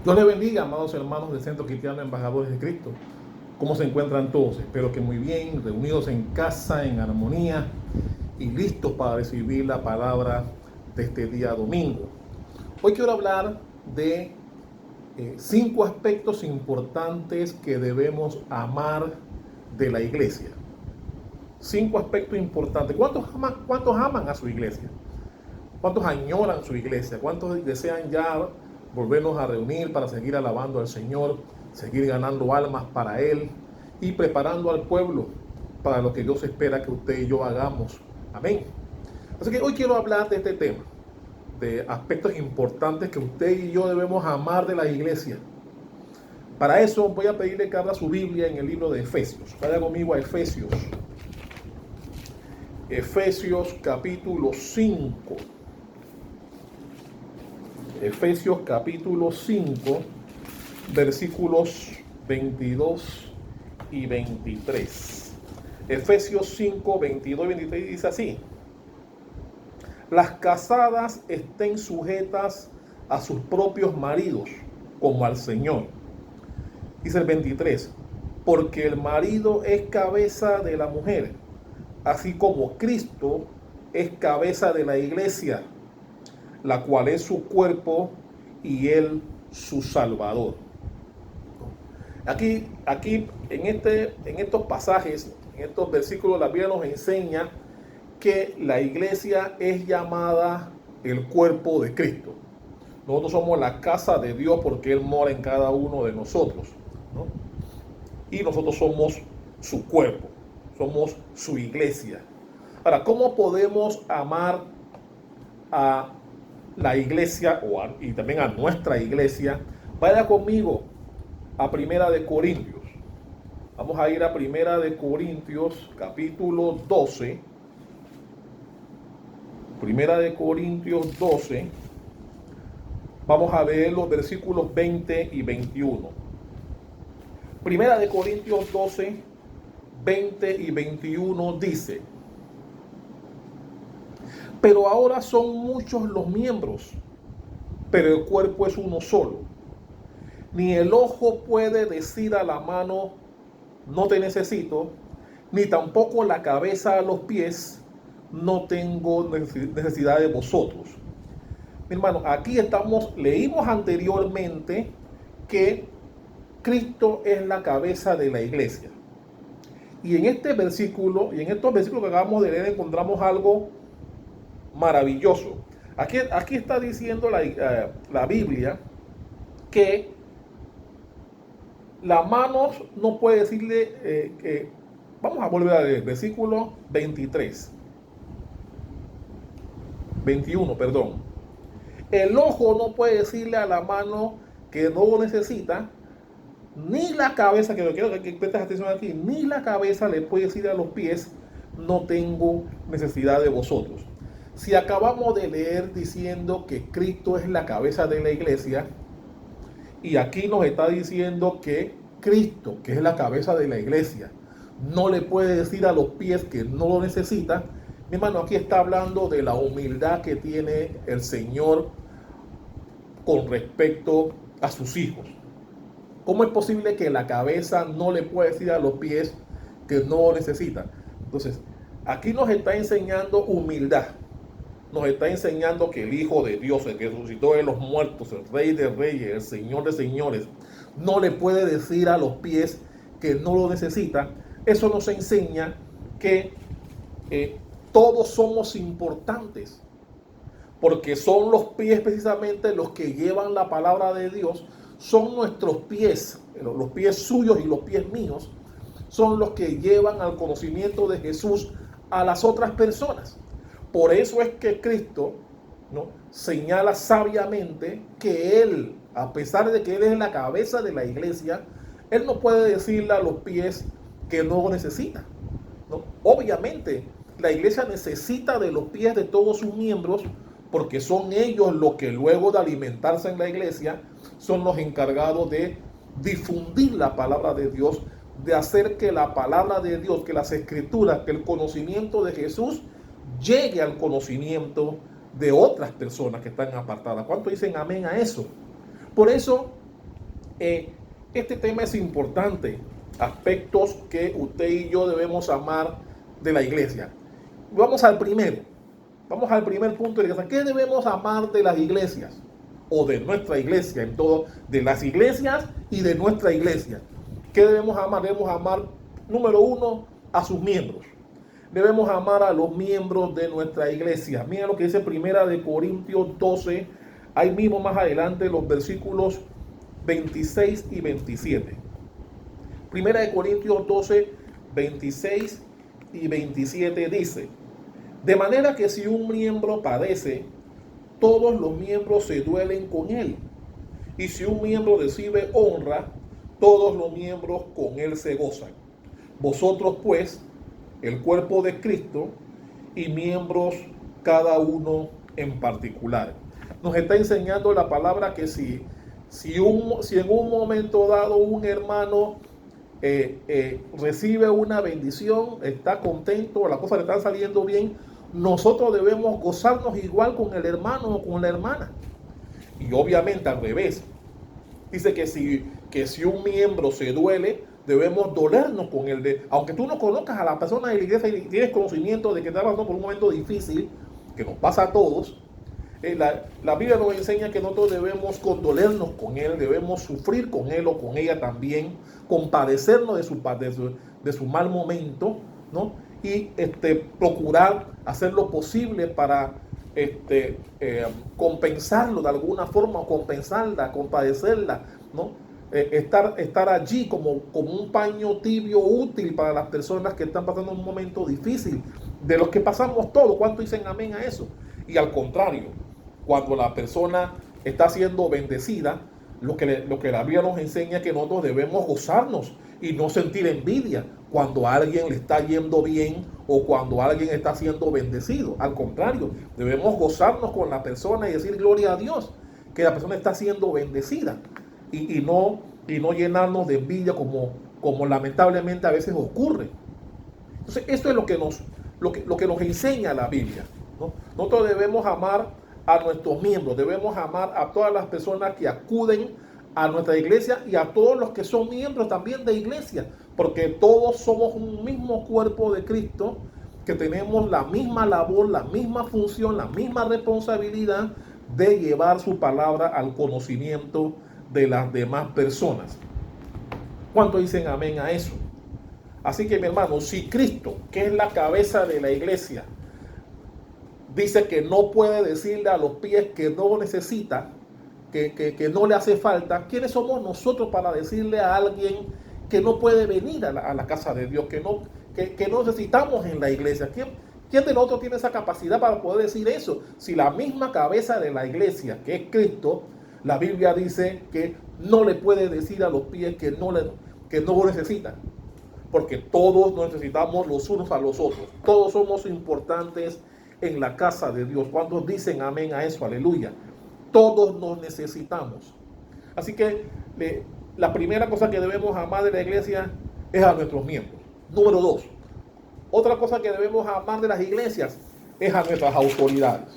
Dios les bendiga, amados hermanos del Centro Cristiano Embajadores de Cristo. ¿Cómo se encuentran todos? Espero que muy bien, reunidos en casa, en armonía y listos para recibir la palabra de este día domingo. Hoy quiero hablar de 5 aspectos importantes que debemos amar de la iglesia. 5 aspectos importantes. ¿Cuántos aman a su iglesia? ¿Cuántos añoran su iglesia? ¿Cuántos desean ya volvernos a reunir para seguir alabando al Señor, seguir ganando almas para Él y preparando al pueblo para lo que Dios espera que usted y yo hagamos? Amén. Así que hoy quiero hablar de este tema, de aspectos importantes que usted y yo debemos amar de la iglesia. Para eso voy a pedirle que abra su Biblia en el libro de Efesios. Vaya conmigo a Efesios. Efesios capítulo 5. Efesios capítulo 5, versículos 22 y 23. Efesios 5, 22 y 23 dice así: las casadas estén sujetas a sus propios maridos, como al Señor. Dice el 23, porque el marido es cabeza de la mujer, así como Cristo es cabeza de la iglesia, la cual es su cuerpo y Él su Salvador. Aquí en estos pasajes, en estos versículos, la Biblia nos enseña que la iglesia es llamada el cuerpo de Cristo. Nosotros somos la casa de Dios porque Él mora en cada uno de nosotros, ¿no? Y nosotros somos su cuerpo, somos su iglesia. Ahora, ¿cómo podemos amar a la iglesia y también a nuestra iglesia? Vaya conmigo a Primera de Corintios. Vamos a ir a Primera de Corintios, capítulo 12. Primera de Corintios 12. Vamos a ver los versículos 20 y 21. Primera de Corintios 12, 20 y 21 dice: pero ahora son muchos los miembros, pero el cuerpo es uno solo. Ni el ojo puede decir a la mano, no te necesito, ni tampoco la cabeza a los pies, no tengo necesidad de vosotros. Mi hermano, aquí leímos anteriormente que Cristo es la cabeza de la iglesia. Y en este versículo, y en estos versículos que acabamos de leer, encontramos algo maravilloso. Aquí está diciendo la Biblia que la mano no puede decirle vamos a volver a leer, versículo 21, perdón. El ojo no puede decirle a la mano que no lo necesita, ni la cabeza, que quiero que prestes atención aquí, ni la cabeza le puede decir a los pies, no tengo necesidad de vosotros. Si acabamos de leer diciendo que Cristo es la cabeza de la iglesia, y aquí nos está diciendo que Cristo, que es la cabeza de la iglesia, no le puede decir a los pies que no lo necesita, mi hermano, aquí está hablando de la humildad que tiene el Señor con respecto a sus hijos. ¿Cómo es posible que la cabeza no le pueda decir a los pies que no lo necesita? Entonces, aquí nos está enseñando humildad. Nos está enseñando que el Hijo de Dios, el que resucitó de los muertos, el Rey de Reyes, el Señor de Señores, no le puede decir a los pies que no lo necesita. Eso nos enseña que todos somos importantes, porque son los pies precisamente los que llevan la palabra de Dios. Son nuestros pies, los pies suyos y los pies míos, son los que llevan al conocimiento de Jesús a las otras personas. Por eso es que Cristo, ¿no?, señala sabiamente que Él, a pesar de que Él es la cabeza de la iglesia, Él no puede decirle a los pies que no lo necesita, ¿no? Obviamente, la iglesia necesita de los pies de todos sus miembros, porque son ellos los que luego de alimentarse en la iglesia son los encargados de difundir la palabra de Dios, de hacer que la palabra de Dios, que las escrituras, que el conocimiento de Jesús llegue al conocimiento de otras personas que están apartadas. ¿Cuánto dicen amén a eso? Por eso Eh, este tema es importante, aspectos que usted y yo debemos amar de la iglesia. Vamos al primer punto de la iglesia. ¿Qué debemos amar de las iglesias? O de nuestra iglesia, en todo, de las iglesias y de nuestra iglesia. ¿Qué debemos amar? Debemos amar, número uno, a sus miembros. Debemos amar a los miembros de nuestra iglesia. Mira lo que dice Primera de Corintios 12, ahí mismo más adelante los versículos 26 y 27. Primera de Corintios 12, 26 y 27 dice: de manera que si un miembro padece, todos los miembros se duelen con él. Y si un miembro recibe honra, todos los miembros con él se gozan. Vosotros pues, el cuerpo de Cristo, y miembros cada uno en particular. Nos está enseñando la palabra que si en un momento dado un hermano recibe una bendición, está contento, las cosas le están saliendo bien, nosotros debemos gozarnos igual con el hermano o con la hermana. Y obviamente al revés. Dice que si un miembro se duele, debemos dolernos con él. Aunque tú no conozcas a la persona de la iglesia y tienes conocimiento de que está pasando por un momento difícil, que nos pasa a todos, la Biblia nos enseña que nosotros debemos condolernos con él, debemos sufrir con él o con ella también, compadecernos de su mal momento, ¿no? Y procurar hacer lo posible para compensarlo de alguna forma, compensarla, compadecerla, ¿no? Estar allí como un paño tibio útil para las personas que están pasando un momento difícil, de los que pasamos todos. ¿Cuánto dicen amén a eso? Y al contrario, cuando la persona está siendo bendecida, lo que la Biblia nos enseña es que nosotros debemos gozarnos y no sentir envidia cuando a alguien le está yendo bien o cuando alguien está siendo bendecido. Al contrario, debemos gozarnos con la persona y decir gloria a Dios que la persona está siendo bendecida y no llenarnos de envidia como lamentablemente a veces ocurre. Entonces, esto es lo que nos enseña la Biblia, ¿no? Nosotros debemos amar a nuestros miembros, debemos amar a todas las personas que acuden a nuestra iglesia y a todos los que son miembros también de iglesia, porque todos somos un mismo cuerpo de Cristo, que tenemos la misma labor, la misma función, la misma responsabilidad de llevar su palabra al conocimiento de las demás personas. ¿Cuánto dicen amén a eso? Así que, mi hermano, si Cristo, que es la cabeza de la iglesia, dice que no puede decirle a los pies que no necesita, que no le hace falta, ¿quiénes somos nosotros para decirle a alguien que no puede venir a la casa de Dios, que no necesitamos en la iglesia? ¿Quién de nosotros tiene esa capacidad para poder decir eso? Si la misma cabeza de la iglesia, que es Cristo, la Biblia dice que no le puede decir a los pies que no lo necesitan. Porque todos nos necesitamos los unos a los otros. Todos somos importantes en la casa de Dios. ¿Cuántos dicen amén a eso? Aleluya. Todos nos necesitamos. Así que la primera cosa que debemos amar de la iglesia es a nuestros miembros. Número 2. Otra cosa que debemos amar de las iglesias es a nuestras autoridades.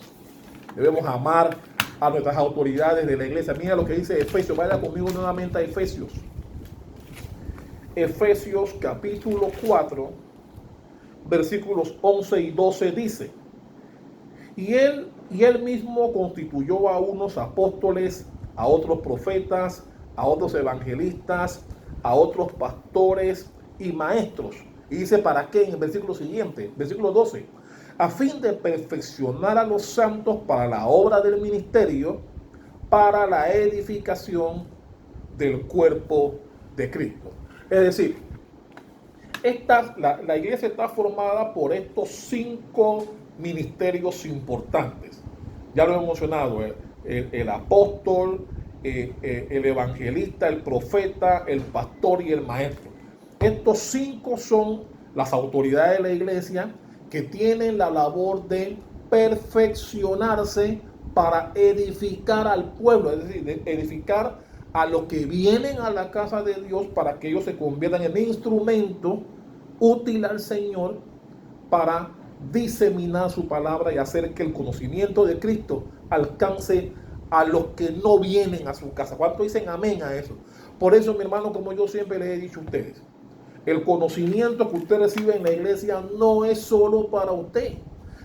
Debemos amar a nuestras autoridades de la iglesia. Mira lo que dice Efesios. Vaya conmigo nuevamente a Efesios. Efesios capítulo 4, versículos 11 y 12 dice: y él mismo constituyó a unos apóstoles, a otros profetas, a otros evangelistas, a otros pastores y maestros. Y dice, ¿para qué? En el versículo siguiente, versículo 12: a fin de perfeccionar a los santos para la obra del ministerio, para la edificación del cuerpo de Cristo. Es decir, la iglesia está formada por estos 5 ministerios importantes. Ya lo hemos mencionado: el apóstol, el evangelista, el profeta, el pastor y el maestro. Estos 5 son las autoridades de la iglesia que tienen la labor de perfeccionarse para edificar al pueblo, es decir, de edificar a los que vienen a la casa de Dios para que ellos se conviertan en instrumento útil al Señor para diseminar su palabra y hacer que el conocimiento de Cristo alcance a los que no vienen a su casa. ¿Cuánto dicen amén a eso? Por eso, mi hermano, como yo siempre les he dicho a ustedes, el conocimiento que usted recibe en la iglesia no es solo para usted,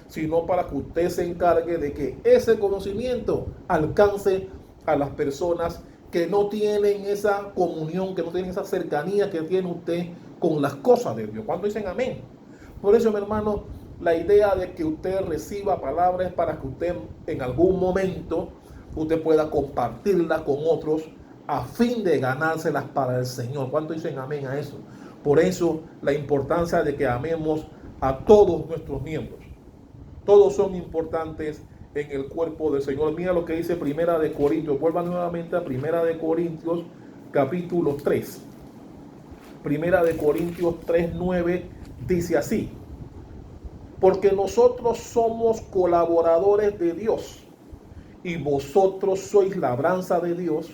sino para que usted se encargue de que ese conocimiento alcance a las personas que no tienen esa comunión, que no tienen esa cercanía que tiene usted con las cosas de Dios. ¿Cuánto dicen amén? Por eso, mi hermano, la idea de que usted reciba palabras es para que usted en algún momento usted pueda compartirla con otros a fin de ganárselas para el Señor. ¿Cuánto dicen amén a eso? Por eso la importancia de que amemos a todos nuestros miembros. Todos son importantes en el cuerpo del Señor. Mira lo que dice Primera de Corintios. Vuelva nuevamente a Primera de Corintios, capítulo 3. Primera de Corintios 3:9 dice así: porque nosotros somos colaboradores de Dios y vosotros sois labranza de Dios,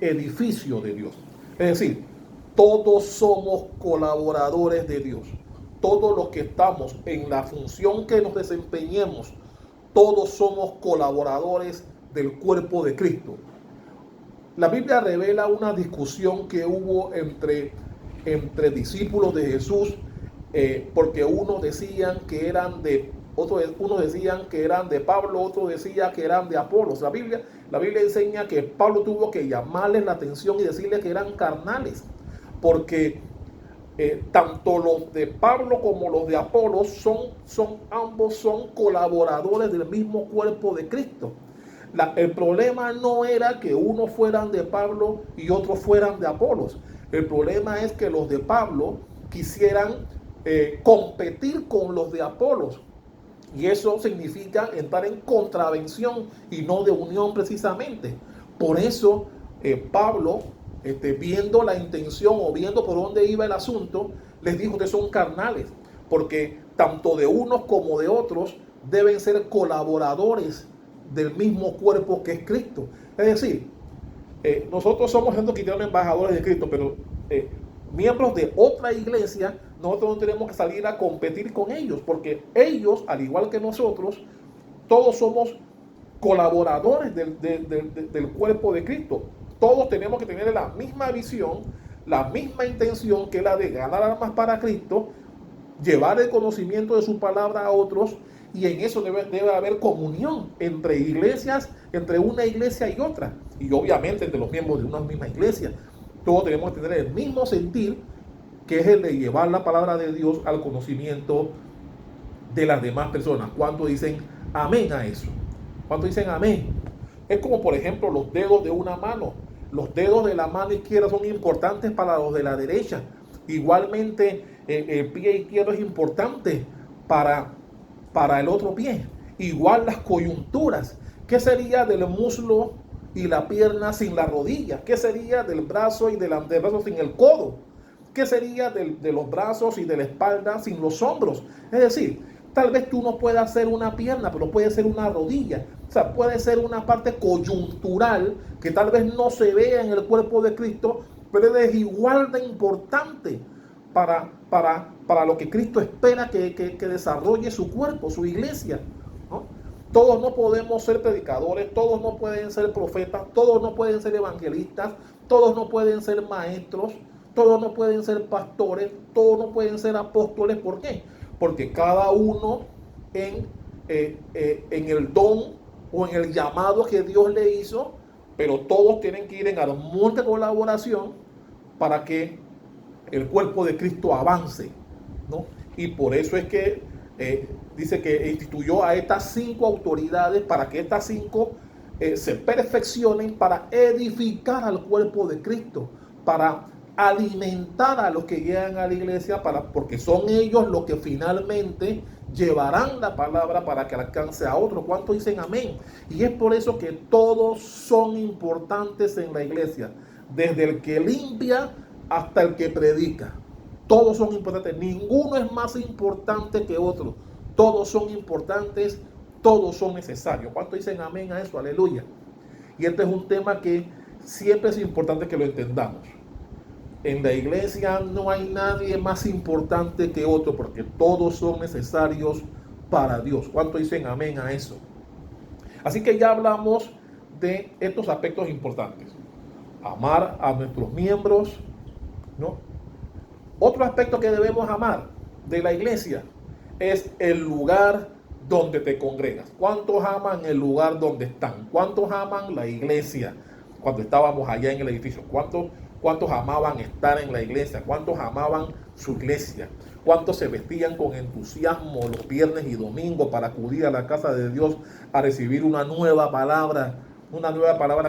edificio de Dios. Es decir, todos somos colaboradores de Dios. Todos los que estamos en la función que nos desempeñemos, todos somos colaboradores del cuerpo de Cristo. La Biblia revela una discusión que hubo entre discípulos de Jesús, porque unos decían que eran de unos decían que eran de Pablo, otros decían que eran de Apolos. La Biblia enseña que Pablo tuvo que llamarles la atención y decirles que eran carnales, porque tanto los de Pablo como los de Apolos ambos son colaboradores del mismo cuerpo de Cristo. El problema no era que unos fueran de Pablo y otros fueran de Apolos. El problema es que los de Pablo quisieran competir con los de Apolos. Y eso significa entrar en contravención y no de unión precisamente. Por eso Pablo, viendo la intención o viendo por dónde iba el asunto, les dijo: ustedes son carnales, porque tanto de unos como de otros deben ser colaboradores del mismo cuerpo que es Cristo. Es decir, nosotros somos gente que tienen embajadores de Cristo, pero miembros de otra iglesia, nosotros no tenemos que salir a competir con ellos, porque ellos, al igual que nosotros, todos somos colaboradores del cuerpo de Cristo. Todos tenemos que tener la misma visión, la misma intención, que es la de ganar almas para Cristo, llevar el conocimiento de su palabra a otros, y en eso debe haber comunión entre iglesias, entre una iglesia y otra, y obviamente entre los miembros de una misma iglesia. Todos tenemos que tener el mismo sentir, que es el de llevar la palabra de Dios al conocimiento de las demás personas. ¿Cuántos dicen amén a eso? ¿Cuántos dicen amén? Es como, por ejemplo, los dedos de una mano. Los dedos de la mano izquierda son importantes para los de la derecha. Igualmente, el pie izquierdo es importante para el otro pie. Igual las coyunturas. ¿Qué sería del muslo y la pierna sin la rodilla? ¿Qué sería del brazo y del antebrazo sin el codo? ¿Qué sería de los brazos y de la espalda sin los hombros? Es decir, tal vez tú no puedas hacer una pierna, pero puede ser una rodilla. O sea, puede ser una parte coyuntural que tal vez no se vea en el cuerpo de Cristo, pero es igual de importante para lo que Cristo espera que desarrolle su cuerpo, su iglesia, ¿no? Todos no podemos ser predicadores, todos no pueden ser profetas, todos no pueden ser evangelistas, todos no pueden ser maestros, todos no pueden ser pastores, todos no pueden ser apóstoles. ¿Por qué? Porque cada uno en el don o en el llamado que Dios le hizo, pero todos tienen que ir en armonía, colaboración, para que el cuerpo de Cristo avance, ¿no? Y por eso es que dice que instituyó a estas 5 autoridades, para que estas 5 se perfeccionen para edificar al cuerpo de Cristo, para alimentar a los que llegan a la iglesia, porque son ellos los que finalmente llevarán la palabra para que alcance a otros. ¿Cuántos dicen amén? Y es por eso que todos son importantes en la iglesia, desde el que limpia hasta el que predica. Todos son importantes, ninguno es más importante que otro. Todos son importantes, todos son necesarios. ¿Cuántos dicen amén a eso? Aleluya. Y este es un tema que siempre es importante que lo entendamos. En la iglesia no hay nadie más importante que otro, porque todos son necesarios para Dios. ¿Cuántos dicen amén a eso? Así que ya hablamos de estos aspectos importantes. amar a nuestros miembros, ¿no? Otro aspecto que debemos amar de la iglesia es el lugar donde te congregas. ¿Cuántos aman el lugar donde están? ¿Cuántos aman la iglesia? Cuando estábamos allá en el edificio, ¿cuántos amaban estar en la iglesia? ¿Cuántos amaban su iglesia? ¿Cuántos se vestían con entusiasmo los viernes y domingos para acudir a la casa de Dios a recibir una nueva palabra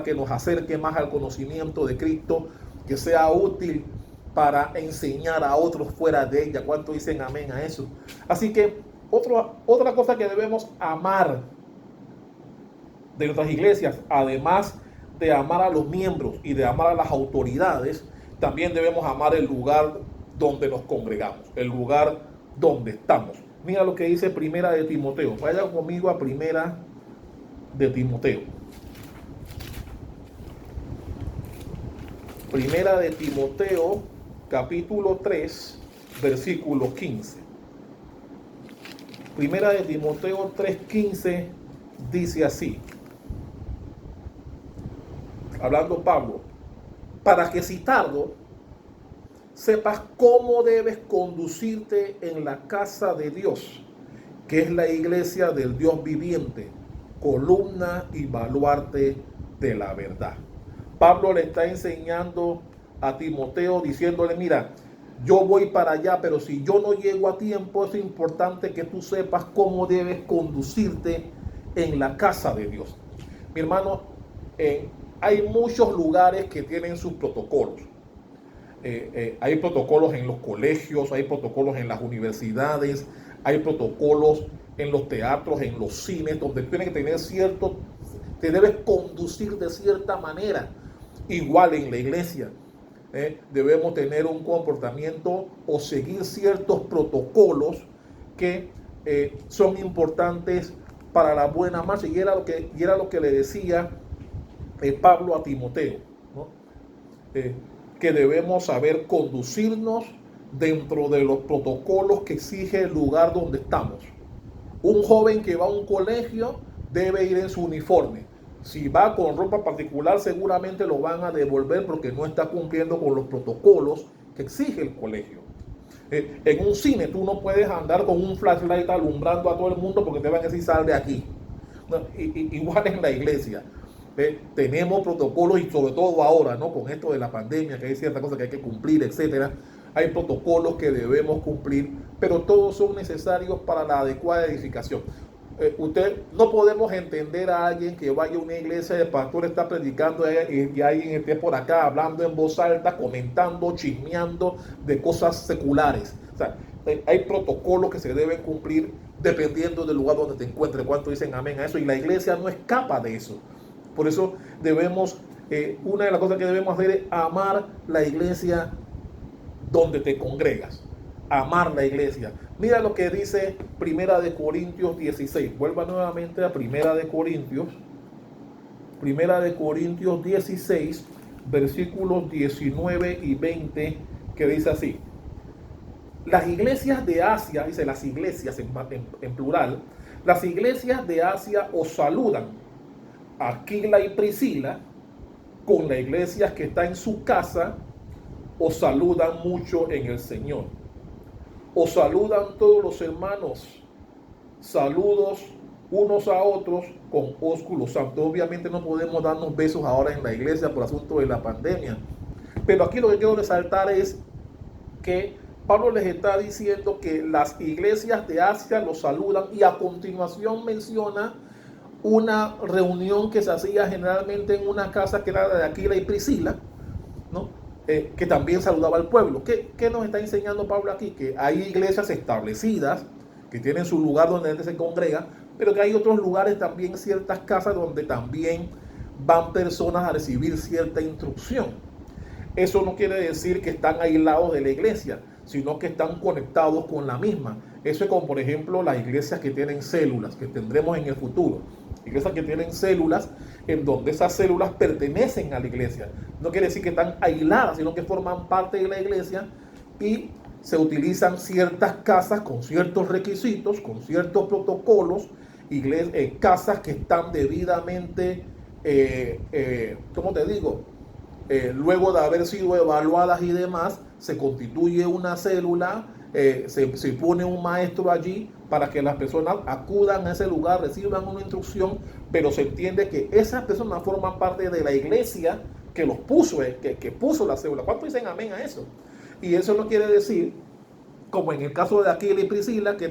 que nos acerque más al conocimiento de Cristo, que sea útil para enseñar a otros fuera de ella? ¿Cuántos dicen amén a eso? Así que otra cosa que debemos amar de nuestras iglesias, además de amar a los miembros y de amar a las autoridades, también debemos amar el lugar donde nos congregamos, el lugar donde estamos. Mira lo que dice Primera de Timoteo. Vaya conmigo a Primera de Timoteo. Primera de Timoteo, capítulo 3, versículo 15. Primera de Timoteo 3:15 dice así, hablando Pablo: para que si tardo, sepas cómo debes conducirte en la casa de Dios, que es la iglesia del Dios viviente, columna y baluarte de la verdad. Pablo le está enseñando a Timoteo, diciéndole: mira, yo voy para allá, pero si yo no llego a tiempo, es importante que tú sepas cómo debes conducirte en la casa de Dios. Mi hermano, hay muchos lugares que tienen sus protocolos. Hay protocolos en los colegios, hay protocolos en las universidades, hay protocolos en los teatros, en los cines, donde tienes que tener te debes conducir de cierta manera. Igual en la iglesia, debemos tener un comportamiento o seguir ciertos protocolos que son importantes para la buena marcha. Y era lo que le decía Pablo a Timoteo, ¿no? Que debemos saber conducirnos dentro de los protocolos que exige el lugar donde estamos. Un joven que va a un colegio debe ir en su uniforme. Si va con ropa particular, seguramente lo van a devolver porque no está cumpliendo con los protocolos que exige el colegio. En un cine tú no puedes andar con un flashlight alumbrando a todo el mundo porque te van a decir: sal de aquí. Igual en la iglesia. Tenemos protocolos, y sobre todo ahora, ¿no? Con esto de la pandemia, que hay ciertas cosas que hay que cumplir, etcétera. Hay protocolos que debemos cumplir, pero todos son necesarios para la adecuada edificación. No podemos entender a alguien que vaya a una iglesia, el pastor está predicando y alguien esté por acá hablando en voz alta, comentando, chismeando de cosas seculares. O sea, hay protocolos que se deben cumplir dependiendo del lugar donde te encuentres. ¿Cuánto dicen amén a eso? Y la iglesia no escapa de eso. Por eso una de las cosas que debemos hacer es amar la iglesia donde te congregas. Amar la iglesia. Mira lo que dice Primera de Corintios 16. Vuelva nuevamente a Primera de Corintios 16, versículos 19 y 20, que dice así: las iglesias de Asia, dice las iglesias en plural, las iglesias de Asia os saludan. Aquila y Priscila, con la iglesia que está en su casa, os saludan mucho en el Señor. Os saludan todos los hermanos. Saludos unos a otros con ósculo santo. Obviamente no podemos darnos besos ahora en la iglesia por asunto de la pandemia. Pero aquí lo que quiero resaltar es que Pablo les está diciendo que las iglesias de Asia los saludan, y a continuación menciona una reunión que se hacía generalmente en una casa que era de Aquila y Priscila, ¿no? Que también saludaba al pueblo. ¿Qué nos está enseñando Pablo aquí? Que hay iglesias establecidas que tienen su lugar donde la gente se congrega, pero que hay otros lugares también, ciertas casas donde también van personas a recibir cierta instrucción. Eso no quiere decir que están aislados de la iglesia, sino que están conectados con la misma. Eso es como, por ejemplo, las iglesias que tienen células, que tendremos en el futuro. Iglesias que tienen células, en donde esas células pertenecen a la iglesia. No quiere decir que están aisladas, sino que forman parte de la iglesia, y se utilizan ciertas casas con ciertos requisitos, con ciertos protocolos, casas que están debidamente, ¿cómo te digo? luego de haber sido evaluadas y demás, se constituye una célula, se pone un maestro allí para que las personas acudan a ese lugar, reciban una instrucción, pero se entiende que esas personas forman parte de la iglesia que los puso, que puso la célula. ¿Cuántos dicen amén a eso? Y eso no quiere decir, como en el caso de Aquila y Priscila, que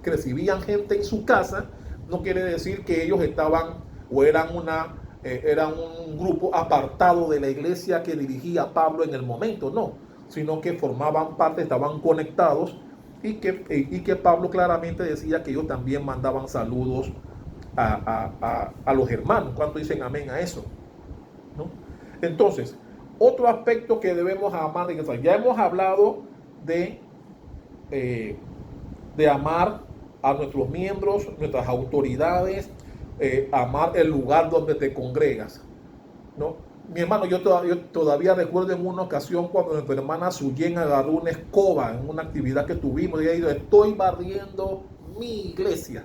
recibían gente en su casa, no quiere decir que ellos estaban o eran un grupo apartado de la iglesia que dirigía Pablo en el momento, no, sino que formaban parte, estaban conectados y que Pablo claramente decía que ellos también mandaban saludos a los hermanos. ¿Cuánto dicen amén a eso? ¿No? Entonces, otro aspecto que debemos amar, ya hemos hablado de amar a nuestros miembros, nuestras autoridades, amar el lugar donde te congregas, ¿no? Mi hermano, yo todavía recuerdo en una ocasión cuando nuestra hermana Suyen agarró una escoba en una actividad que tuvimos y ella dijo: estoy barriendo mi iglesia.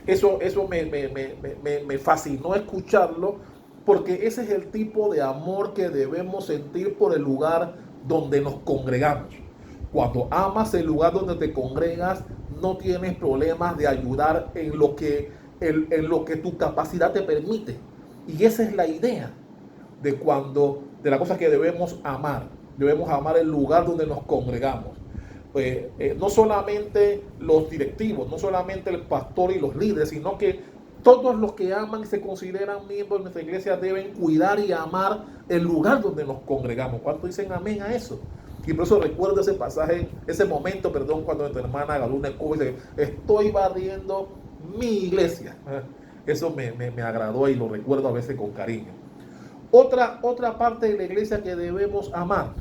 Eso me fascinó escucharlo, porque ese es el tipo de amor que debemos sentir por el lugar donde nos congregamos. Cuando amas el lugar donde te congregas, no tienes problemas de ayudar en lo que tu capacidad te permite. Y esa es la idea de la cosa que debemos amar. Debemos amar el lugar donde nos congregamos. No solamente los directivos, no solamente el pastor y los líderes, sino que todos los que aman y se consideran miembros de nuestra iglesia deben cuidar y amar el lugar donde nos congregamos. ¿Cuánto dicen amén a eso? Y por eso recuerdo ese pasaje, ese momento, cuando nuestra hermana agarró una escoba y dice: estoy barriendo mi iglesia. Eso me agradó y lo recuerdo a veces con cariño. Otra parte de la iglesia que debemos amar,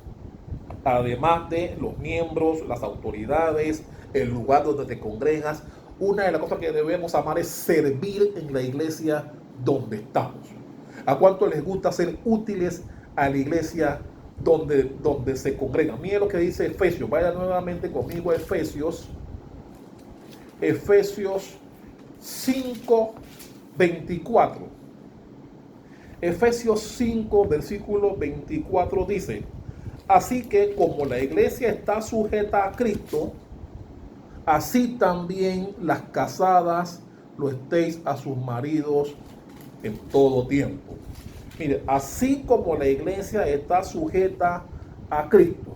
además de los miembros, las autoridades, el lugar donde te congregas, una de las cosas que debemos amar es servir en la iglesia donde estamos. ¿A cuánto les gusta ser útiles a la iglesia donde se congregan? Miren lo que dice Efesios. Vaya nuevamente conmigo a Efesios 5, 24. Efesios 5, versículo 24 dice: así que como la iglesia está sujeta a Cristo, así también las casadas lo estéis a sus maridos en todo tiempo. Mire, así como la iglesia está sujeta a Cristo.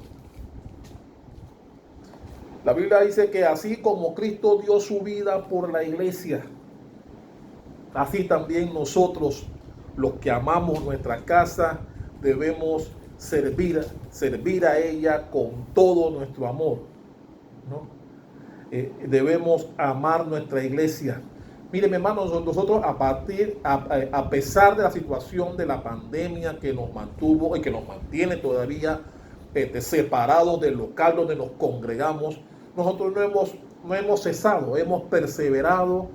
La Biblia dice que así como Cristo dio su vida por la iglesia, así también nosotros, los que amamos nuestra casa, debemos servir a ella con todo nuestro amor, ¿no? Debemos amar nuestra iglesia. Miren, hermanos, nosotros a pesar de la situación de la pandemia que nos mantuvo y que nos mantiene todavía separados del local donde nos congregamos, nosotros no hemos cesado, hemos perseverado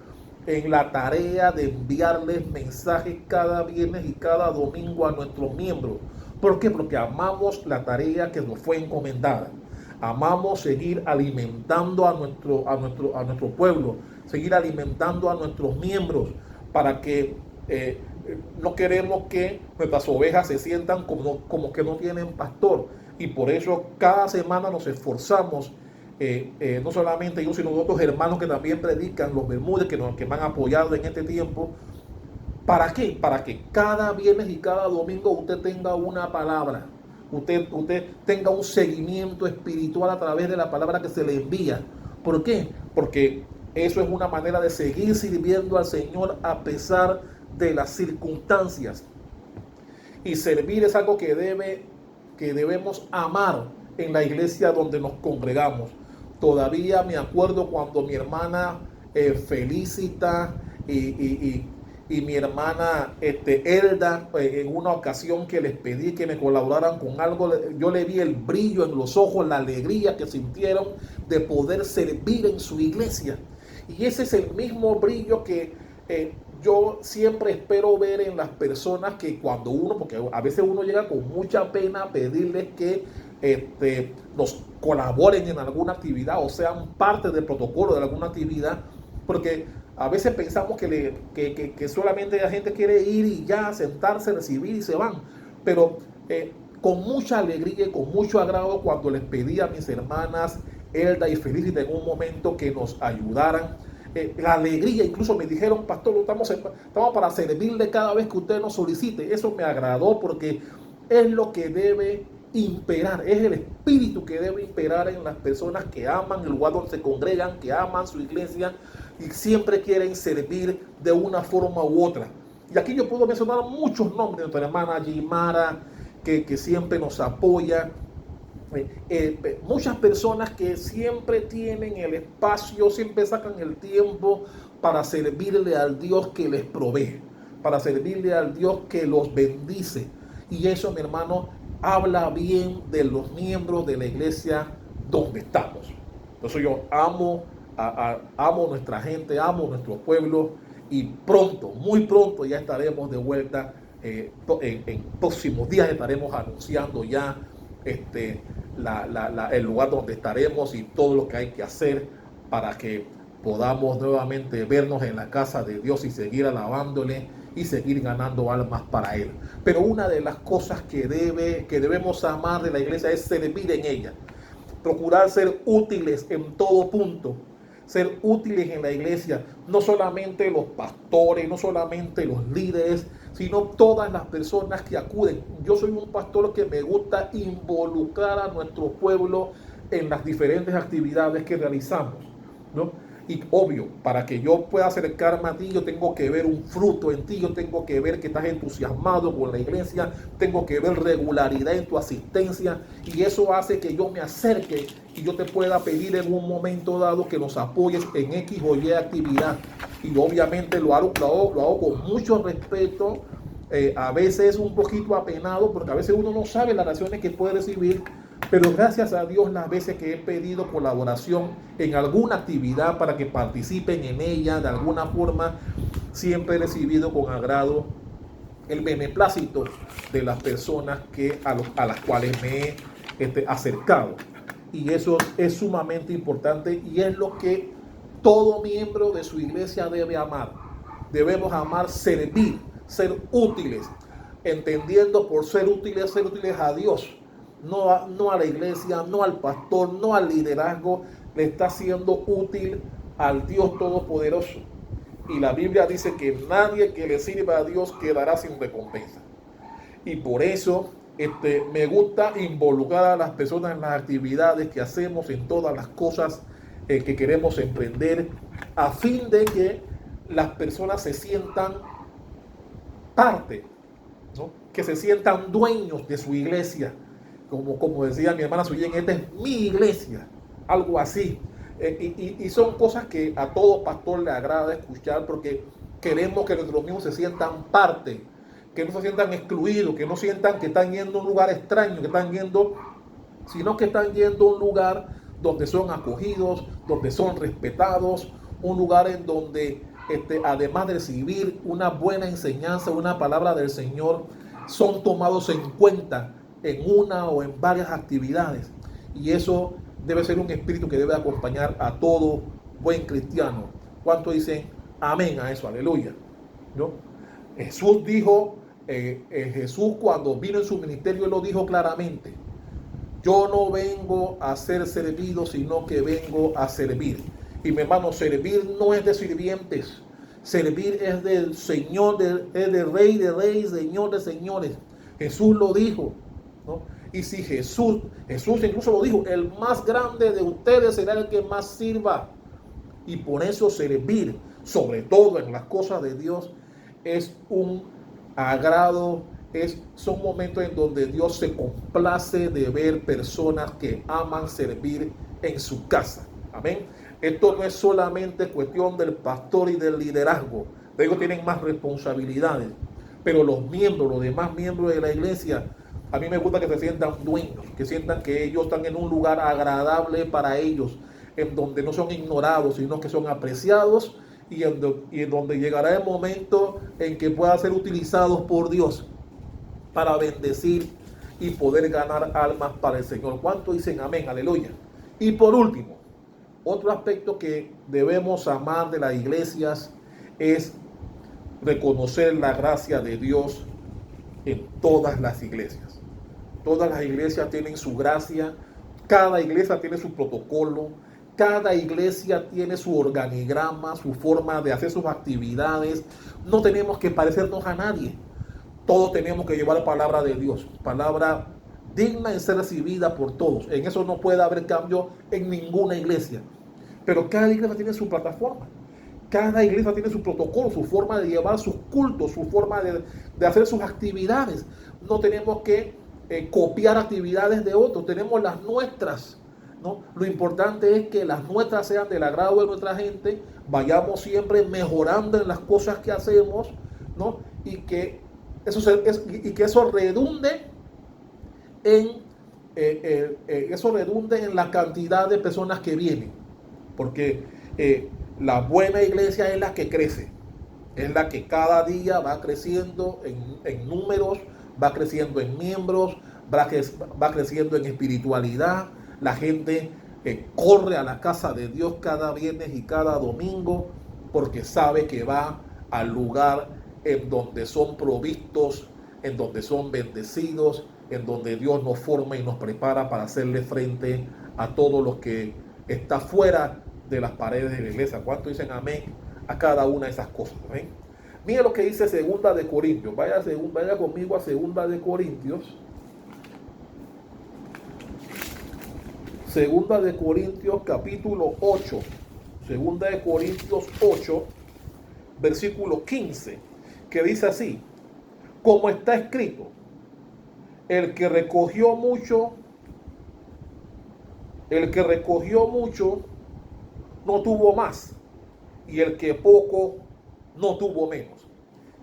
en la tarea de enviarles mensajes cada viernes y cada domingo a nuestros miembros. ¿Por qué? Porque amamos la tarea que nos fue encomendada. Amamos seguir alimentando a nuestro pueblo, seguir alimentando a nuestros miembros, para que no queremos que nuestras ovejas se sientan como que no tienen pastor. Y por eso cada semana nos esforzamos, no solamente yo, sino otros hermanos que también predican, los Bermúdez, que me han apoyado en este tiempo. ¿Para qué? Para que cada viernes y cada domingo usted tenga una palabra. Usted tenga un seguimiento espiritual a través de la palabra que se le envía. ¿Por qué? Porque eso es una manera de seguir sirviendo al Señor a pesar de las circunstancias. Y servir es algo que debemos amar en la iglesia donde nos congregamos. Todavía me acuerdo cuando mi hermana Felicita y mi hermana Elda, en una ocasión que les pedí que me colaboraran con algo, yo le vi el brillo en los ojos, la alegría que sintieron de poder servir en su iglesia. Y ese es el mismo brillo que yo siempre espero ver en las personas, que cuando porque a veces uno llega con mucha pena a pedirles que nos colaboren en alguna actividad o sean parte del protocolo de alguna actividad, porque a veces pensamos que solamente la gente quiere ir y ya sentarse, recibir y se van. Pero con mucha alegría y con mucho agrado cuando les pedí a mis hermanas Elda y Felicita en un momento que nos ayudaran. La alegría, incluso me dijeron, pastor, estamos para servirle cada vez que usted nos solicite. Eso me agradó porque es lo que debe imperar, es el espíritu que debe imperar en las personas que aman el lugar donde se congregan, que aman su iglesia y siempre quieren servir de una forma u otra. Y aquí yo puedo mencionar muchos nombres de nuestra hermana Gimara, que siempre nos apoya. Muchas personas que siempre tienen el espacio, siempre sacan el tiempo para servirle al Dios que les provee, para servirle al Dios que los bendice. Y eso, mi hermano, habla bien de los miembros de la iglesia donde estamos. Entonces yo amo nuestra gente, amo nuestro pueblo y pronto, muy pronto ya estaremos de vuelta. En próximos días estaremos anunciando ya el lugar donde estaremos y todo lo que hay que hacer para que podamos nuevamente vernos en la casa de Dios y seguir alabándole y seguir ganando almas para Él. Pero una de las cosas que debemos amar de la iglesia es servir en ella, procurar ser útiles en todo punto, ser útiles en la iglesia, no solamente los pastores, no solamente los líderes, sino todas las personas que acuden. Yo soy un pastor que me gusta involucrar a nuestro pueblo en las diferentes actividades que realizamos, ¿no? Y obvio, para que yo pueda acercarme a ti, yo tengo que ver un fruto en ti, yo tengo que ver que estás entusiasmado con la iglesia, tengo que ver regularidad en tu asistencia, y eso hace que yo me acerque y yo te pueda pedir en un momento dado que nos apoyes en X o Y actividad. Y obviamente lo hago con mucho respeto, a veces un poquito apenado, porque a veces uno no sabe las reacciones que puede recibir. Pero gracias a Dios las veces que he pedido colaboración en alguna actividad para que participen en ella de alguna forma, siempre he recibido con agrado el beneplácito de las personas a las cuales me he acercado. Y eso es sumamente importante y es lo que todo miembro de su iglesia debe amar. Debemos amar servir, ser útiles, entendiendo por ser útiles a Dios. No a la iglesia, no al pastor, no al liderazgo, le está siendo útil al Dios Todopoderoso. Y la Biblia dice que nadie que le sirva a Dios quedará sin recompensa. Y por eso me gusta involucrar a las personas en las actividades que hacemos, en todas las cosas que queremos emprender, a fin de que las personas se sientan parte, ¿no? Que se sientan dueños de su iglesia. Como decía mi hermana Suyen, esta es mi iglesia, algo así. Y son cosas que a todo pastor le agrada escuchar porque queremos que nuestros mismos se sientan parte, que no se sientan excluidos, que no sientan que están yendo a un lugar extraño, sino que están yendo a un lugar donde son acogidos, donde son respetados, un lugar en donde además de recibir una buena enseñanza, una palabra del Señor, son tomados en cuenta en una o en varias actividades. Y eso debe ser un espíritu que debe acompañar a todo buen cristiano. ¿Cuánto dicen amén a eso? Aleluya, ¿no? Jesús dijo, Jesús cuando vino en su ministerio, él lo dijo claramente: yo no vengo a ser servido, sino que vengo a servir. Y mi hermano, servir no es de sirvientes. Servir es del Señor, es del Rey de Reyes, Señor de Señores. Jesús lo dijo, ¿no? Y si Jesús incluso lo dijo: el más grande de ustedes será el que más sirva. Y por eso servir, sobre todo en las cosas de Dios, es un agrado, son momentos en donde Dios se complace de ver personas que aman servir en su casa. Amén. Esto no es solamente cuestión del pastor y del liderazgo. Ellos tienen más responsabilidades. Pero los demás miembros de la iglesia, a mí me gusta que se sientan dueños, que sientan que ellos están en un lugar agradable para ellos, en donde no son ignorados, sino que son apreciados y en donde llegará el momento en que puedan ser utilizados por Dios para bendecir y poder ganar almas para el Señor. ¿Cuánto dicen amén? Aleluya. Y por último, otro aspecto que debemos amar de las iglesias es reconocer la gracia de Dios en todas las iglesias. Todas las iglesias tienen su gracia, cada iglesia tiene su protocolo, cada iglesia tiene su organigrama, su forma de hacer sus actividades. No tenemos que parecernos a nadie. Todos tenemos que llevar la palabra de Dios, palabra digna de ser recibida por todos. En eso no puede haber cambio en ninguna iglesia. Pero cada iglesia tiene su plataforma. Cada iglesia tiene su protocolo, su forma de llevar sus cultos, su forma de hacer sus actividades. No tenemos que copiar actividades de otros, tenemos las nuestras, ¿no? Lo importante es que las nuestras sean del agrado de nuestra gente, vayamos siempre mejorando en las cosas que hacemos, ¿no? Y que eso redunde en la cantidad de personas que vienen, porque la buena iglesia es la que crece, es la que cada día va creciendo en números, va creciendo en miembros, va creciendo en espiritualidad. La gente corre a la casa de Dios cada viernes y cada domingo porque sabe que va al lugar en donde son provistos, en donde son bendecidos, en donde Dios nos forma y nos prepara para hacerle frente a todo lo que está fuera de las paredes de la iglesia. ¿Cuánto dicen amén a cada una de esas cosas? ¿Ven? Mira lo que dice Segunda de Corintios. Vaya conmigo a Segunda de Corintios. Segunda de Corintios capítulo 8. Segunda de Corintios 8, versículo 15, que dice así: como está escrito, el que recogió mucho no tuvo más, y el que poco no tuvo menos.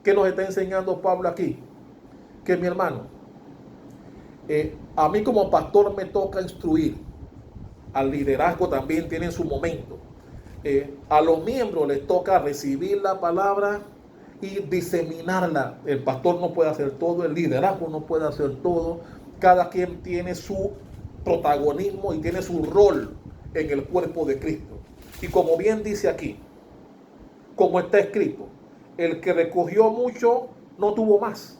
¿Qué nos está enseñando Pablo aquí? Que mi hermano, a mí como pastor me toca instruir, al liderazgo también tiene su momento, a los miembros les toca recibir la palabra y diseminarla. El pastor no puede hacer todo, el liderazgo no puede hacer todo, cada quien tiene su protagonismo y tiene su rol en el cuerpo de Cristo. Y como bien dice aquí, como está escrito, el que recogió mucho no tuvo más,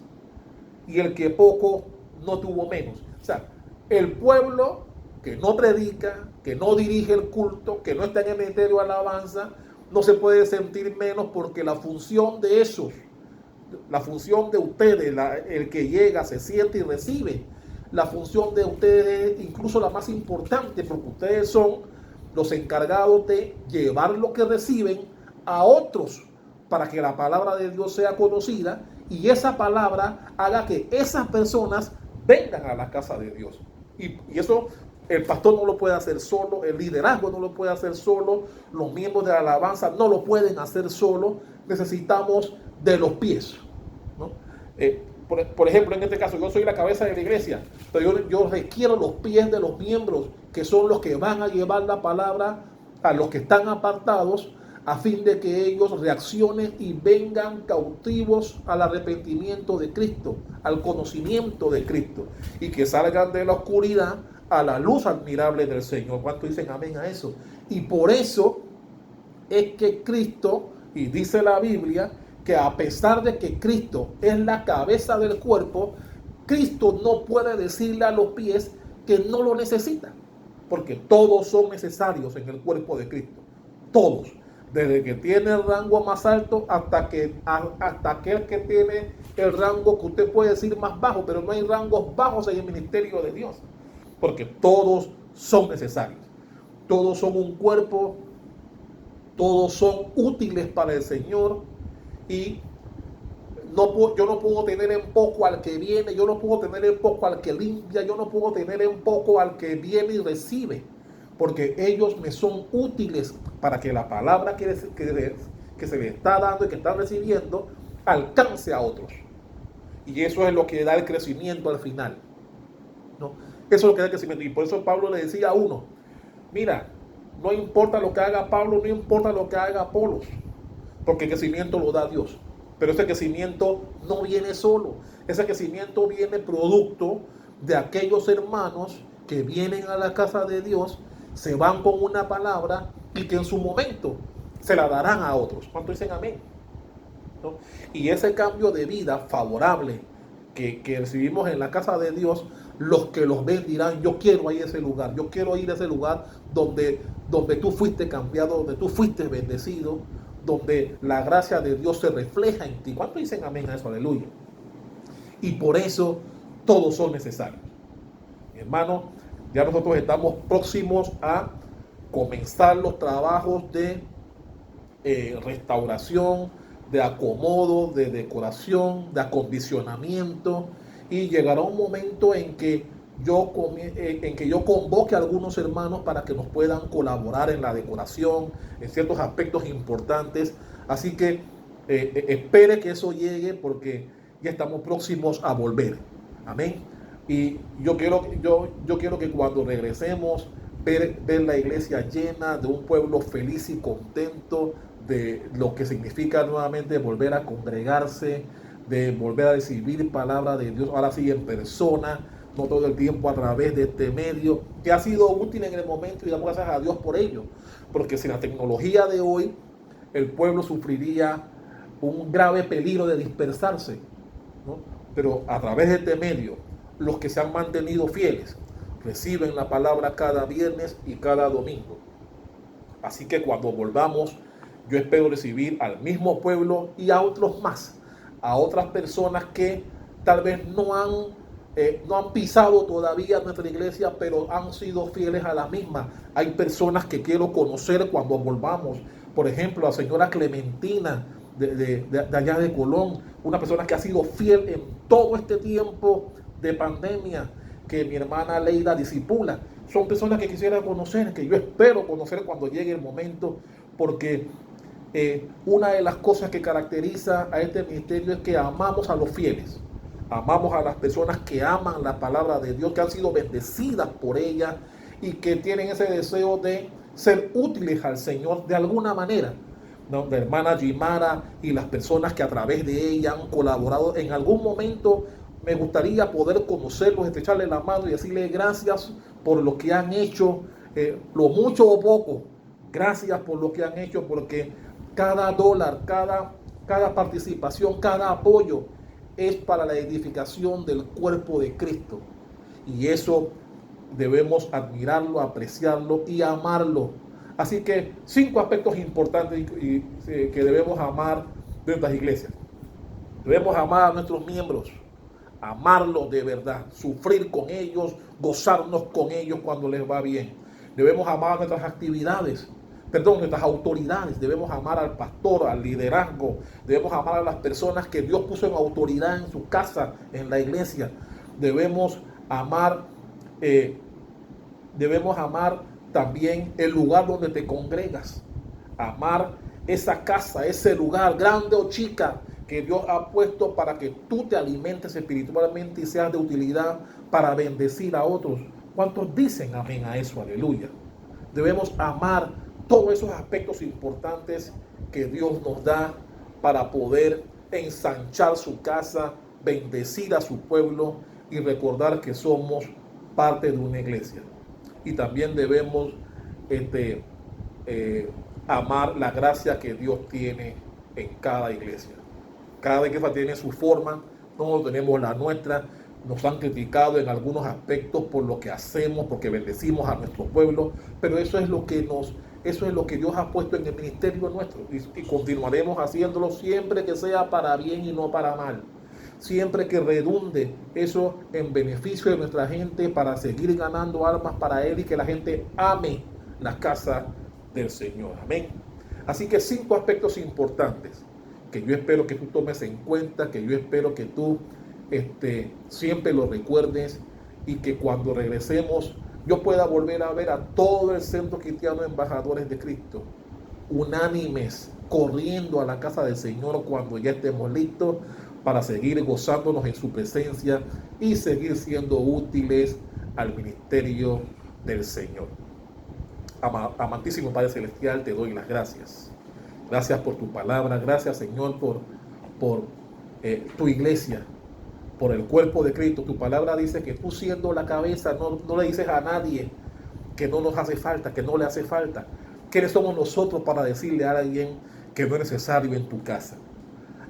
y el que poco no tuvo menos. O sea, el pueblo que no predica, que no dirige el culto, que no está en el ministerio de alabanza, no se puede sentir menos, porque la función de esos, la función de ustedes, el que llega, se siente y recibe, la función de ustedes es incluso la más importante, porque ustedes son los encargados de llevar lo que reciben a otros para que la palabra de Dios sea conocida y esa palabra haga que esas personas vengan a la casa de Dios. Y eso el pastor no lo puede hacer solo, el liderazgo no lo puede hacer solo, los miembros de la alabanza no lo pueden hacer solo. Necesitamos de los pies, ¿no? Por ejemplo, en este caso, yo soy la cabeza de la iglesia, pero yo requiero los pies de los miembros, que son los que van a llevar la palabra a los que están apartados, a fin de que ellos reaccionen y vengan cautivos al arrepentimiento de Cristo, al conocimiento de Cristo, y que salgan de la oscuridad a la luz admirable del Señor. ¿Cuánto dicen amén a eso? Y por eso es que Cristo, y dice la Biblia, que a pesar de que Cristo es la cabeza del cuerpo, Cristo no puede decirle a los pies que no lo necesita, porque todos son necesarios en el cuerpo de Cristo. Todos. Desde que tiene el rango más alto hasta aquel que tiene el rango que usted puede decir más bajo, pero no hay rangos bajos en el ministerio de Dios, porque todos son necesarios. Todos son un cuerpo, todos son útiles para el Señor. Y yo no puedo tener en poco al que viene, yo no puedo tener en poco al que limpia, yo no puedo tener en poco al que viene y recibe, porque ellos me son útiles para que la palabra que se le está dando y que está recibiendo alcance a otros. Y eso es lo que da el crecimiento al final, ¿no? Eso es lo que da el crecimiento. Y por eso Pablo le decía a uno: mira, no importa lo que haga Pablo, no importa lo que haga Apolos, porque el crecimiento lo da Dios. Pero ese crecimiento no viene solo. Ese crecimiento viene producto de aquellos hermanos que vienen a la casa de Dios, se van con una palabra y que en su momento se la darán a otros. ¿Cuánto dicen amén? ¿No? Y ese cambio de vida favorable que recibimos en la casa de Dios los que los ven dirán, yo quiero ir a ese lugar, yo quiero ir a ese lugar donde tú fuiste cambiado, donde tú fuiste bendecido, donde la gracia de Dios se refleja en ti. ¿Cuántos dicen amén a eso? Aleluya. Y por eso todos son necesarios. Mi hermano, ya nosotros estamos próximos a comenzar los trabajos de restauración, de acomodo, de decoración, de acondicionamiento, y llegará un momento en que yo convoque a algunos hermanos para que nos puedan colaborar en la decoración, en ciertos aspectos importantes. Así que espere que eso llegue, porque ya estamos próximos a volver. Amén. Y yo quiero que cuando regresemos, ver la iglesia llena de un pueblo feliz y contento, de lo que significa nuevamente volver a congregarse, de volver a recibir palabra de Dios, ahora sí en persona, no todo el tiempo a través de este medio, que ha sido útil en el momento, y damos gracias a Dios por ello, porque sin la tecnología de hoy, el pueblo sufriría un grave peligro de dispersarse, ¿no? Pero a través de este medio, los que se han mantenido fieles reciben la palabra cada viernes y cada domingo. Así que cuando volvamos, yo espero recibir al mismo pueblo y a otros más, a otras personas que tal vez no han pisado todavía nuestra iglesia, pero han sido fieles a la misma. Hay personas que quiero conocer cuando volvamos. Por ejemplo, la señora Clementina de allá de Colón, una persona que ha sido fiel en todo este tiempo de pandemia, que mi hermana Leida disipula. Son personas que quisiera conocer, que yo espero conocer cuando llegue el momento, porque una de las cosas que caracteriza a este ministerio es que amamos a los fieles, amamos a las personas que aman la palabra de Dios, que han sido bendecidas por ella y que tienen ese deseo de ser útiles al Señor de alguna manera, ¿no? La hermana Jimara y las personas que a través de ella han colaborado, en algún momento me gustaría poder conocerlos, estrecharles la mano y decirles gracias por lo que han hecho, lo mucho o poco. Gracias por lo que han hecho, porque cada dólar, cada participación, cada apoyo es para la edificación del cuerpo de Cristo. Y eso debemos admirarlo, apreciarlo y amarlo. Así que 5 aspectos importantes que debemos amar de nuestras iglesias. Debemos amar a nuestros miembros, amarlos de verdad, sufrir con ellos, gozarnos con ellos cuando les va bien. Debemos amar nuestras actividades, nuestras autoridades. Debemos amar al pastor, al liderazgo. Debemos amar a las personas que Dios puso en autoridad en su casa, en la iglesia. Debemos amar también el lugar donde te congregas. Amar esa casa, ese lugar, grande o chica, que Dios ha puesto para que tú te alimentes espiritualmente y seas de utilidad para bendecir a otros. ¿Cuántos dicen amén a eso? Aleluya. Debemos amar todos esos aspectos importantes que Dios nos da para poder ensanchar su casa, bendecir a su pueblo y recordar que somos parte de una iglesia. Y también debemos amar la gracia que Dios tiene en cada iglesia. Cada iglesia tiene su forma, nosotros tenemos la nuestra. Nos han criticado en algunos aspectos por lo que hacemos, porque bendecimos a nuestro pueblo, pero eso es lo que Dios ha puesto en el ministerio nuestro, y continuaremos haciéndolo siempre que sea para bien y no para mal. Siempre que redunde eso en beneficio de nuestra gente, para seguir ganando almas para Él y que la gente ame la casa del Señor. Amén. Así que 5 aspectos importantes que yo espero que tú tomes en cuenta, que yo espero que tú siempre lo recuerdes, y que cuando regresemos yo pueda volver a ver a todo el Centro Cristiano Embajadores de Cristo unánimes, corriendo a la casa del Señor cuando ya estemos listos para seguir gozándonos en su presencia y seguir siendo útiles al ministerio del Señor. Amantísimo Padre Celestial, te doy las gracias. Gracias por tu palabra, gracias, Señor, por tu iglesia, por el cuerpo de Cristo. Tu palabra dice que tú, siendo la cabeza, no le dices a nadie que no nos hace falta, que no le hace falta. ¿Quiénes somos nosotros para decirle a alguien que no es necesario en tu casa?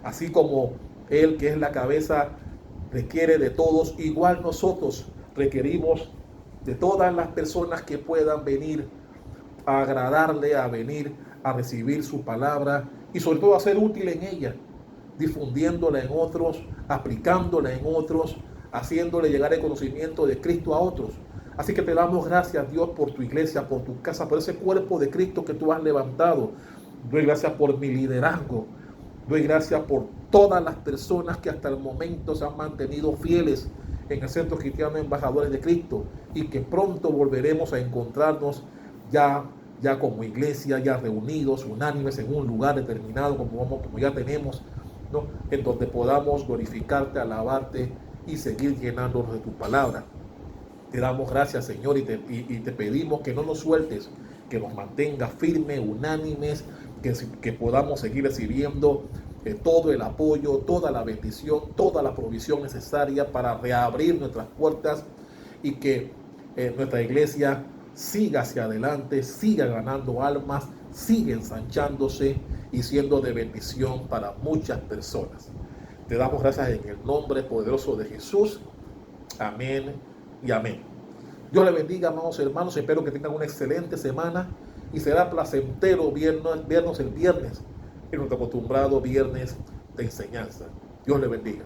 Así como Él, que es la cabeza, requiere de todos, igual nosotros Requerimos de todas las personas que puedan venir a agradarle, a venir a recibir su palabra y sobre todo a ser útil en ella, difundiéndola en otros, aplicándola en otros, haciéndole llegar el conocimiento de Cristo a otros. Así que te damos gracias, Dios, por tu iglesia, por tu casa, por ese cuerpo de Cristo que tú has levantado. Doy gracias por mi liderazgo. Doy gracias por todas las personas que hasta el momento se han mantenido fieles en el Centro Cristiano Embajadores de Cristo y que pronto volveremos a encontrarnos ya como iglesia, ya reunidos, unánimes en un lugar determinado como ya tenemos, ¿no? En donde podamos glorificarte, alabarte y seguir llenándonos de tu palabra. Te damos gracias, Señor, y te pedimos que no nos sueltes, que nos mantengas firmes, unánimes, que podamos seguir recibiendo todo el apoyo, toda la bendición, toda la provisión necesaria para reabrir nuestras puertas y que nuestra iglesia siga hacia adelante, siga ganando almas, siga ensanchándose y siendo de bendición para muchas personas. Te damos gracias en el nombre poderoso de Jesús. Amén y amén. Dios le bendiga, amados hermanos. Espero que tengan una excelente semana y será placentero vernos el viernes en nuestro acostumbrado viernes de enseñanza. Dios le bendiga.